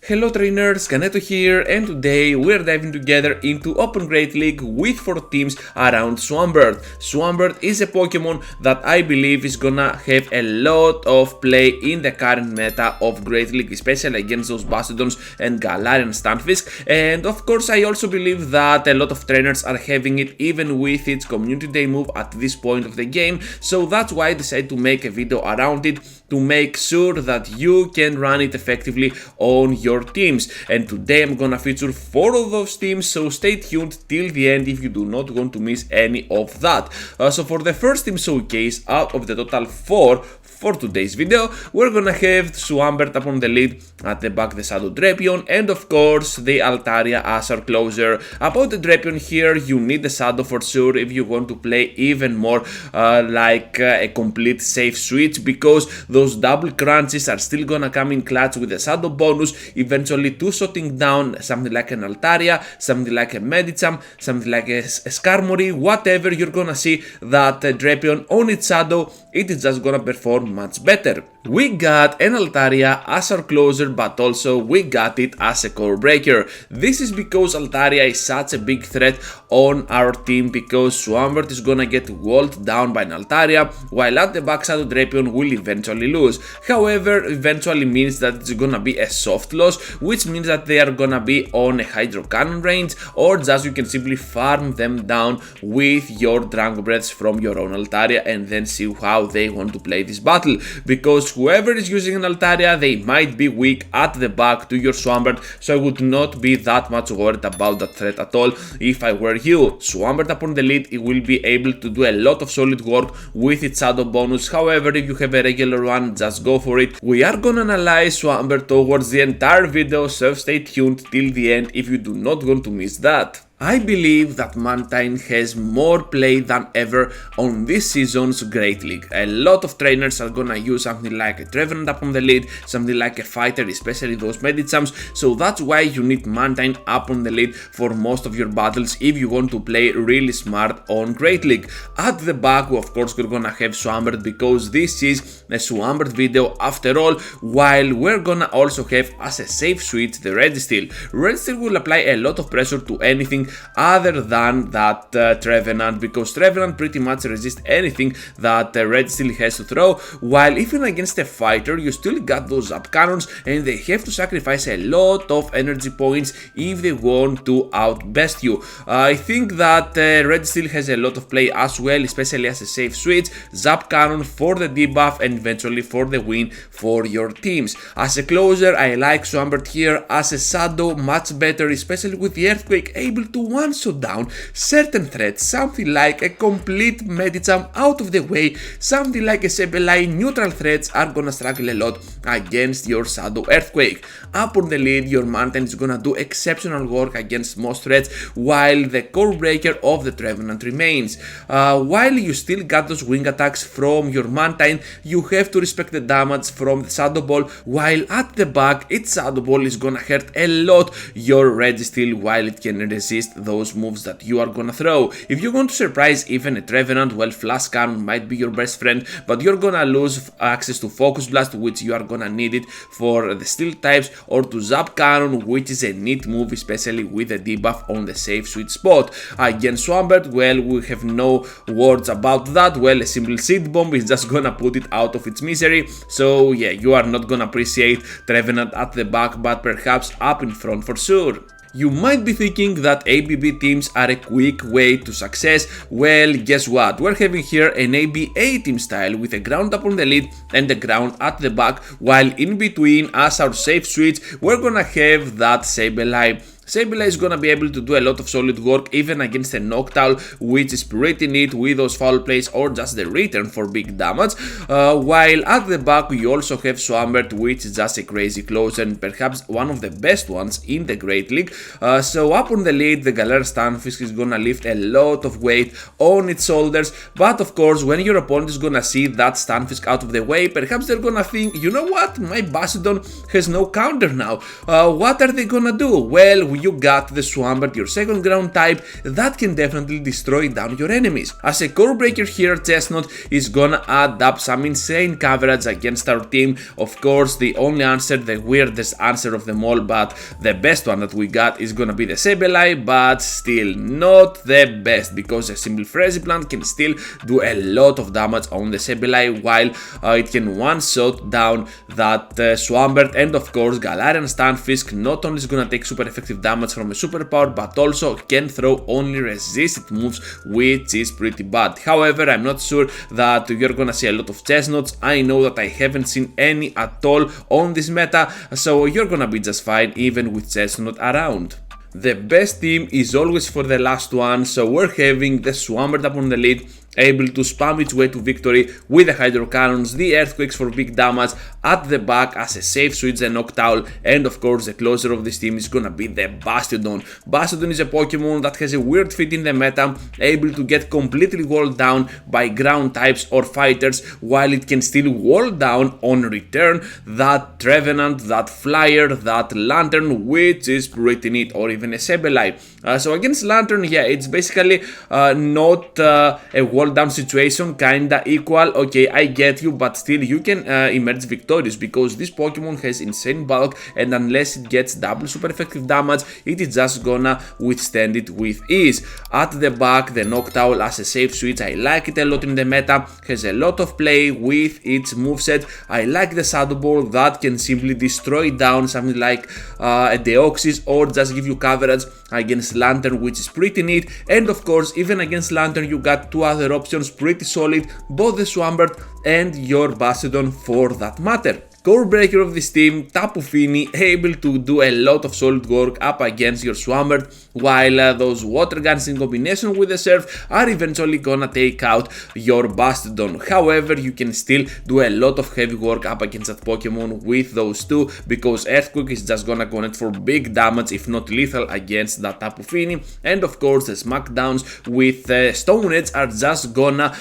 Hello trainers, Kaneto here, and today we're diving together into Open Great League with 4 teams around Swampert. Swampert is a Pokemon that I believe is gonna have a lot of play in the current meta of Great League, especially against those Bastiodons and Galarian Stunfisk, and of course I also believe that a lot of trainers are having it even with its Community Day move at this point of the game, so that's why I decided to make a video around it to make sure that you can run it effectively on your teams. And today I'm gonna feature 4 of those teams, so stay tuned till the end if you do not want to miss any of that. So for the first team showcase out of the total 4 for today's video, we're gonna have Swampert up on the lead, at the back the Shadow Drapion, and of course the Altaria as our closer. About the Drapion here, you need the Shadow for sure if you want to play even more like a complete safe switch, because those double crunches are still gonna come in clutch with the Shadow bonus, eventually two-shotting down something like an Altaria, something like a Medicham, something like a Skarmory, whatever. You're gonna see that Drapion on its Shadow, it is just gonna perform much better. We got an Altaria as our closer, but also we got it as a core breaker. This is because Altaria is such a big threat on our team, because Swampert is gonna get walled down by an Altaria, while at the back Shadow Drapion will eventually lose. However, eventually means that it's gonna be a soft loss, which means that they are gonna be on a Hydro Cannon range, or just you can simply farm them down with your Dragon Breaths from your own Altaria and then see how they want to play this battle, because whoever is using an Altaria, they might be weak at the back to your Swampert, so I would not be that much worried about that threat at all if I were you. Swampert upon the lead, it will be able to do a lot of solid work with its Shadow bonus. However, if you have a regular one, just go for it. We are gonna analyze Swampert towards the entire video, so stay tuned till the end if you do not want to miss that. I believe that Mantine has more play than ever on this season's Great League. A lot of trainers are gonna use something like a Trevenant up on the lead, something like a fighter, especially those Medichams, so that's why you need Mantine up on the lead for most of your battles if you want to play really smart on Great League. At the back, of course, we're gonna have Swampert, because this is a Swampert video after all, while we're gonna also have as a safe switch the Registeel. Registeel will apply a lot of pressure to anything other than that Trevenant, because Trevenant pretty much resists anything that Registeel has to throw, while even against a fighter you still got those Zap Cannons and they have to sacrifice a lot of energy points if they want to outbest you. I think that Registeel has a lot of play as well, especially as a safe switch, Zap Cannon for the debuff and eventually for the win for your teams. As a closer, I like Swampert here. As a Shadow, much better, especially with the Earthquake, able to one-shot down certain threats, something like a complete Medicham out of the way, something like a Sableye. Neutral threats are gonna struggle a lot against your Shadow Earthquake. Up on the lead, your Mantine is gonna do exceptional work against most threats, while the core breaker of the Trevenant remains. While you still got those wing attacks from your Mantine, you have to respect the damage from the Shadow Ball, while at the back, its Shadow Ball is gonna hurt a lot your Registeel, while it can resist those moves that you are gonna throw. If you want to surprise even a Trevenant, well, Flash Cannon might be your best friend, but you're gonna lose access to Focus Blast, which you are gonna need it for the Steel types, or to Zap Cannon, which is a neat move, especially with the debuff on the safe sweet spot. Against Swampert, well, we have no words about that. Well, a simple Seed Bomb is just gonna put it out of its misery, so yeah, you are not gonna appreciate Trevenant at the back, but perhaps up in front for sure. You might be thinking that ABB teams are a quick way to success. Well, guess what? We're having here an ABA team style with a ground up on the lead and a ground at the back, while in between, as our safe switch, we're gonna have that Sableye. Sableye is gonna be able to do a lot of solid work even against a Noctowl, which is pretty neat with those foul plays or just the return for big damage, while at the back we also have Swampert, which is just a crazy closer and perhaps one of the best ones in the Great League. So up on the lead, the Galarian Stunfisk is gonna lift a lot of weight on its shoulders, but of course when your opponent is gonna see that Stunfisk out of the way, perhaps they're gonna think, you know what, my Bastiodon has no counter now, what are they gonna do? Well, you got the Swampert, your second ground type, that can definitely destroy down your enemies. As a core breaker here, Chestnut is gonna add up some insane coverage against our team. Of course, the only answer, the weirdest answer of them all, but the best one that we got is gonna be the Sableye, but still not the best, because a simple Frenzy Plant can still do a lot of damage on the Sableye, while it can one-shot down that Swampert. And of course, Galarian Stunfisk not only is gonna take super effective damage from a superpower, but also can throw only resisted moves, which is pretty bad. However, I'm not sure that you're gonna see a lot of Chestnuts. I know that I haven't seen any at all on this meta, so you're gonna be just fine even with Chestnut around. The best team is always for the last one, so we're having the Swampert up on the lead, able to spam its way to victory with the Hydro Cannons, the Earthquakes for big damage, at the back as a safe switch the Noctowl, and of course the closer of this team is gonna be the Bastiodon. Bastiodon is a Pokemon that has a weird fit in the meta, able to get completely walled down by ground types or fighters, while it can still wall down on return that Trevenant, that Flyer, that Lantern, which is pretty neat, or even a Sableye. So against Lantern, yeah, it's basically not a wall down situation, kinda equal. Okay, I get you, but still you can emerge victorious, because this Pokemon has insane bulk, and unless it gets double super effective damage, it is just gonna withstand it with ease. At the back, the Noctowl as a safe switch, I like it a lot in the meta, has a lot of play with its moveset. I like the Shadow Ball that can simply destroy down something like a Deoxys, or just give you coverage against Lantern, which is pretty neat. And of course, even against Lantern, you got two other options pretty solid, both the Swampert and your Bastiodon for that matter. Core breaker of this team, Tapu Fini, able to do a lot of solid work up against your Swampert, while those water guns in combination with the Surf are eventually gonna take out your Bastiodon. However, you can still do a lot of heavy work up against that Pokemon with those two, because Earthquake is just gonna connect for big damage, if not lethal, against that Tapu Fini. And of course, the Smackdowns with Stone Edge are just gonna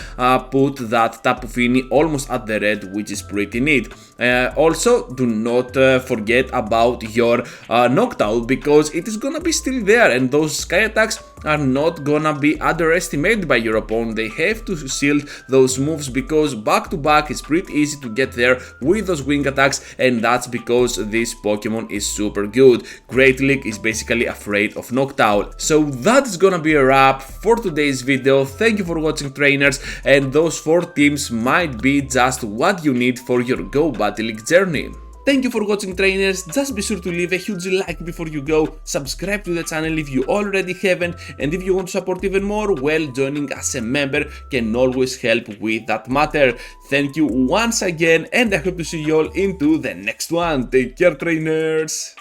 put that Tapu Fini almost at the red, which is pretty neat. Also, do not forget about your Noctowl, because it is gonna be still there, and those Sky attacks are not gonna be underestimated by your opponent. They have to shield those moves, because back to back is pretty easy to get there with those wing attacks, and that's because this Pokemon is super good. Great League is basically afraid of Noctowl. So that's gonna be a wrap for today's video. Thank you for watching, trainers, and those 4 teams might be just what you need for your Go Battle League journey. Thank you for watching, trainers. Just be sure to leave a huge like before you go, subscribe to the channel if you already haven't, and if you want to support even more, well, joining as a member can always help with that matter. Thank you once again, and I hope to see you all into the next one. Take care, trainers!